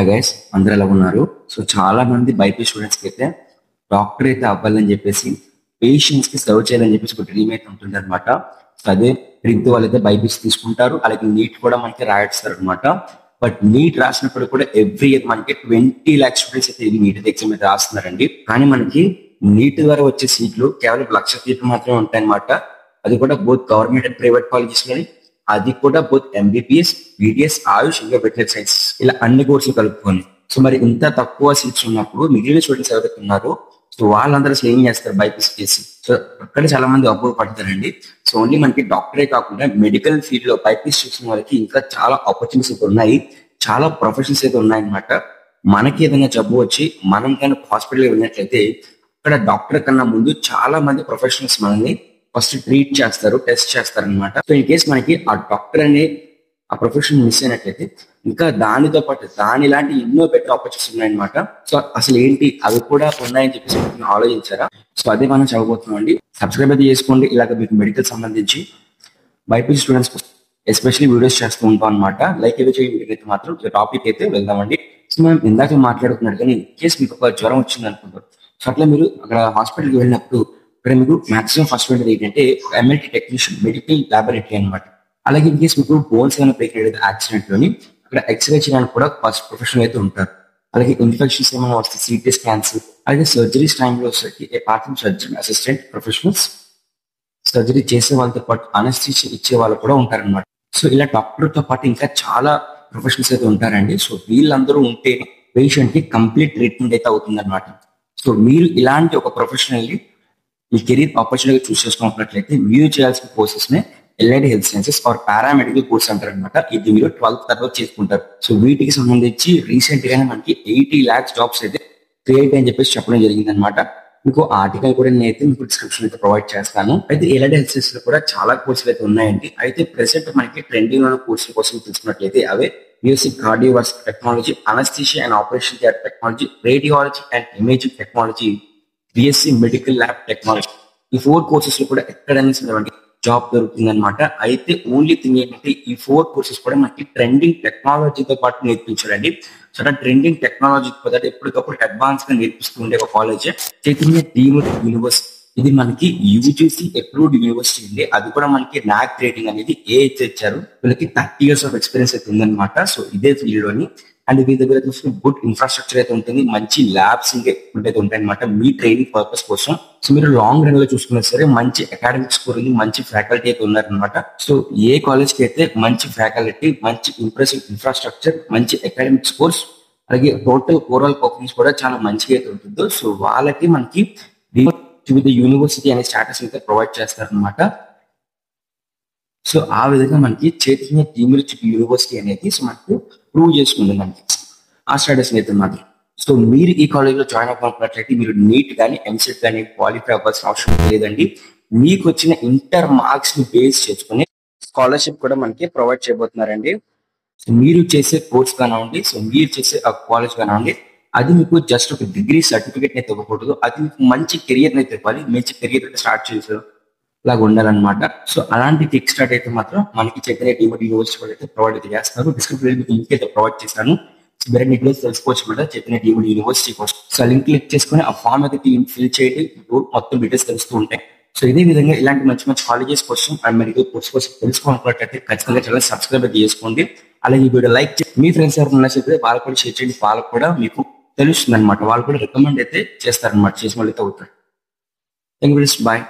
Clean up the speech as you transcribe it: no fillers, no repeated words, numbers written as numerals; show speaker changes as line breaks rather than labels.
Guys అందరూ ఎలా ఉన్నారు? సో చాలా మంది బైపీసీ స్టూడెంట్స్ కి అయితే డాక్టర్ అయితే అవ్వాలని చెప్పేసి పేషెంట్స్ కి సర్వ్ చేయాలని చెప్పేసి ఒక డ్రీమ్ అయితే ఉంటుంది అనమాట. సో అదే డ్రీమ్ తో వాళ్ళైతే బైపీసీ తీసుకుంటారు. అలాగే నీట్ కూడా మనకి రాయిస్తారు అనమాట. బట్ నీట్ రాసినప్పుడు కూడా ఎవ్రీ ఇయర్ మనకి 20 lakhs స్టూడెంట్స్ అయితే నీట్ ఎగ్జామ్ అయితే రాస్తున్నారండి. కానీ మనకి నీట్ ద్వారా వచ్చే సీట్లు కేవలం 1,00,000 సీట్లు మాత్రమే ఉంటాయన్నమాట. అది కూడా both government and private colleges లోని. అది కూడా బోత్ ఎంబీబీఎస్, బీడీఎస్, ఆయుష్, ఇంకా వెటనరీ సైన్స్ ఇలా అన్ని కోర్సులు కలుపుకొని. సో మరి ఇంత తక్కువ సీట్స్ ఉన్నప్పుడు మిగిలిన స్టూడెంట్స్ ఎవరైతే ఉన్నారో సో వాళ్ళందరూ అసలు ఏం చేస్తారు బైపీసీ చేసి? సో అక్కడ చాలా మంది అపోహ పడతారండి. సో ఓన్లీ మనకి డాక్టరే కాకుండా మెడికల్ ఫీల్డ్ లో బైపీసీ చేసిన వాళ్ళకి ఇంకా చాలా ఆపర్చునిటీస్ అయితే ఉన్నాయి. చాలా ప్రొఫెషన్స్ అయితే ఉన్నాయన్నమాట. మనకి ఏదైనా జబ్బు వచ్చి మనం కానీ హాస్పిటల్కి వెళ్ళినట్లయితే అక్కడ డాక్టర్ కన్నా ముందు చాలా మంది ప్రొఫెషనల్స్ మనల్ని ఫస్ట్ ట్రీట్ చేస్తారు, టెస్ట్ చేస్తారు అనమాట. సో ఇన్ కేస్ మనకి ఆ డాక్టర్ అనే ఆ ప్రొఫెషన్ మిస్ అయినట్లయితే ఇంకా దానితో పాటు దాని లాంటి ఎన్నో బెటర్ ఆపర్చునిటీస్ ఉన్నాయన్నమాట. సో అసలు ఏంటి అవి కూడా ఉన్నాయని చెప్పేసి మీరు ఆలోచించారా? సో అదే మనం చదవబోతున్నాం అండి. సబ్స్క్రైబ్ అయితే చేసుకోండి. ఇలాగ మీకు మెడికల్ సంబంధించి బైపీసీ స్టూడెంట్స్ ఎస్పెషల్లీ వీడియోస్ చేస్తూ ఉంటాం అనమాట. లైక్ ఏదో చేయండి మాత్రం టాపిక్ అయితే వెళ్దామండి. సో మనం ఇందాక మాట్లాడుకున్నాడు కానీ ఇన్ కేస్ మీకు ఒక జ్వరం వచ్చింది అనుకుంటారు. సో అట్లా మీరు అక్కడ హాస్పిటల్కి వెళ్ళినప్పుడు ఇక్కడ మీకు మాక్సిమం ఫస్ట్ ఉండేది ఏంటంటే ఎంఎల్టీ టెక్నీషియన్, మెడికల్ ల్యాబొరేటరీ అనమాట. అలాగే ఇన్ కేస్ మీకు బోన్స్ ఏమైనా బ్రేక్ అయ్యేది యాక్సిడెంట్ లోని అక్కడ ఎక్స్రే చేయడానికి కూడా ఫస్ట్ ప్రొఫెషనల్ అయితే ఉంటారు. అలాగే ఇన్ఫెక్షన్స్ ఏమైనా వస్తే సిటీ స్కాన్స్, అలాగే సర్జరీస్ టైంలో వచ్చేసరికి apart surgery assistant professionals, surgery చేసే వాళ్ళతో పాటు అనస్థీషియా ఇచ్చే వాళ్ళు కూడా ఉంటారన్నమాట. సో ఇలా డాక్టర్ తో పాటు ఇంకా చాలా ప్రొఫెషనల్స్ అయితే ఉంటారండి. సో వీళ్ళందరూ ఉంటే పేషెంట్ కి కంప్లీట్ ట్రీట్మెంట్ అయితే అవుతుంది అనమాట. సో మీరు ఇలాంటి ఒక ప్రొఫెషనల్లీ మీ కెరీర్ ఆపర్చునిటీ చూస్ చేసుకున్నట్లయితే మీరు చేయాల్సిన కోర్సెస్ నే LID health sciences are paramedical course అంటారు అనమాట. ఇది మీరు 12th తర్వాత చేసుకుంటారు. సో వీటికి సంబంధించి రీసెంట్ గానే మనకి 80 lakhs జాబ్స్ అయితే క్రియేట్ అని చెప్పేసి చెప్పడం జరిగింది అనమాట. మీకు ఆర్టికల్ కూడా నేనైతే మీకు డిస్క్రిప్షన్ అయితే ప్రొవైడ్ చేస్తాను. అయితే ఎల్ఐడి హెల్త్ సైన్స్ లో కూడా చాలా కోర్సులు అయితే ఉన్నాయండి. అయితే ప్రెసెంట్ మనకి ట్రెండింగ్ ఉన్న కోర్సుల కోసం తీసుకున్నట్లయితే అవే యూఎస్సీ cardiovascular technology, anaesthesia and operation theatre technology, radiology and imaging technology, BSc medical lab technology. ఈ 4 కోర్సెస్ లో కూడా ఎక్కడైనా సరే జాబ్ దొరుకుతుంది అనమాట. అయితే ఓన్లీ థింగ్ ఏంటంటే ఈ 4 కోర్సెస్ కూడా మనకి ట్రెండింగ్ టెక్నాలజీతో పాటు నేర్పించారండి. సో అలా ట్రెండింగ్ టెక్నాలజీ పద్ధతి ఎప్పటికప్పుడు అడ్వాన్స్ గా నేర్పిస్తూ ఉండే ఒక కాలేజ్ చైతన్య డీమ్డ్ యూనివర్సిటీ. ఇది మనకి యూజీసీ అప్రూవ్డ్ యూనివర్సిటీ అండి. అది కూడా మనకి నాక్ రేటింగ్ అనేది ఏ ఇచ్చారు. వీళ్ళకి 30 years ఆఫ్ ఎక్స్పీరియన్స్ అయితే ఉందన్నమాట. సో ఇదే ఫీల్డ్ లోని అండ్ మీ దగ్గర చూసుకుని గుడ్ ఇన్ఫ్రాస్ట్రక్చర్ అయితే ఉంటుంది, మంచి ల్యాబ్స్ అయితే ఉంటాయి అనమాట మీ ట్రైనింగ్ పర్పస్ కోసం. సో మీరు లాంగ్ రన్ లో చూసుకున్నా సరే మంచి అకాడమిక్ స్కోర్ ఉంది, మంచి ఫ్యాకల్టీ అయితే ఉన్నారనమాట. సో ఏ కాలేజ్ కి అయితే మంచి ఫ్యాకల్టీ, మంచి ఇంప్రెసివ్ ఇన్ఫ్రాస్ట్రక్చర్, మంచి అకాడమిక్ స్కోర్స్, అలాగే టోటల్ ఓవరాల్ పర్ఫార్మెన్స్ కూడా చాలా మంచిగా అయితే ఉంటుందో సో వాళ్ళకి మనకి విత్ యూనివర్సిటీ అనే స్టాటస్ అయితే ప్రొవైడ్ చేస్తారనమాట. సో ఆ విధంగా మనకి చైతన్య డీమ్డ్ యూనివర్సిటీ అనేది సో మనకు ప్రూవ్ చేసుకుంది మనకి ఆ స్టడీస్ అయితే మాత్రం. సో మీరు ఈ కాలేజ్ లో జాయిన్ అవ్వాలనుకున్నట్లయితే మీరు నీట్ కానీ ఎంసెట్ కానీ క్వాలిఫై అవ్వాల్సిన అవసరం లేదండి. మీకు వచ్చిన ఇంటర్ మార్క్స్ ని బేస్ చేసుకుని స్కాలర్షిప్ కూడా మనకి ప్రొవైడ్ చేయబోతున్నారండి. సో మీరు చేసే కోర్స్ కానివ్వండి, సో మీరు చేసే ఆ కాలేజ్ కానివ్వండి, అది మీకు జస్ట్ ఒక డిగ్రీ సర్టిఫికేట్ అయితే ఇవ్వకూడదు. అది మీకు మంచి కెరియర్ అయితే ఇవ్వాలి, మంచి కెరియర్ అయితే స్టార్ట్ చేసారు లాగా ఉండాలన్నమాట. సో అలాంటి కిక్ స్టార్ట్ అయితే మాత్రం మనకి చైతన్య డీమ్డ్ యూనివర్సిటీ వాళ్ళు అయితే ప్రొవైడ్ అయితే చేస్తారు. డిస్క్రిప్షన్ మీకు లింక్ అయితే ప్రొవైడ్ చేస్తాను. వేరే డీటెయిల్స్ తెలుసుకోవచ్చు కూడా చైతన్య డీమ్డ్ యూనివర్సిటీ కోసం. సో లింక్ క్లిక్ చేసుకుని ఆ ఫామ్ అయితే ఫిల్ చేయండి, మొత్తం డీటెయిల్స్ తెలుస్తూ ఉంటాయి. సో ఇదే విధంగా ఇలాంటి మంచి మంచి కాలేజెస్ కోసం అండ్ మెడికల్ కోర్స్ కోసం తెలుసుకోవాలనుకున్నట్లయితే ఖచ్చితంగా ఛానల్ సబ్స్క్రైబ్ అయితే చేసుకోండి. అలాగే ఈ వీడియో లైక్ చేసి మీ ఫ్రెండ్స్ ఎవరైనా చెప్తే వాళ్ళకు కూడా షేర్ చేయండి. వాళ్ళకు కూడా మీకు తెలుస్తుంది అనమాట, వాళ్ళు కూడా రికమెండ్ అయితే చేస్తారనమాట, చేసిన వాళ్ళు అయితే అవుతారు. Thank you, bye.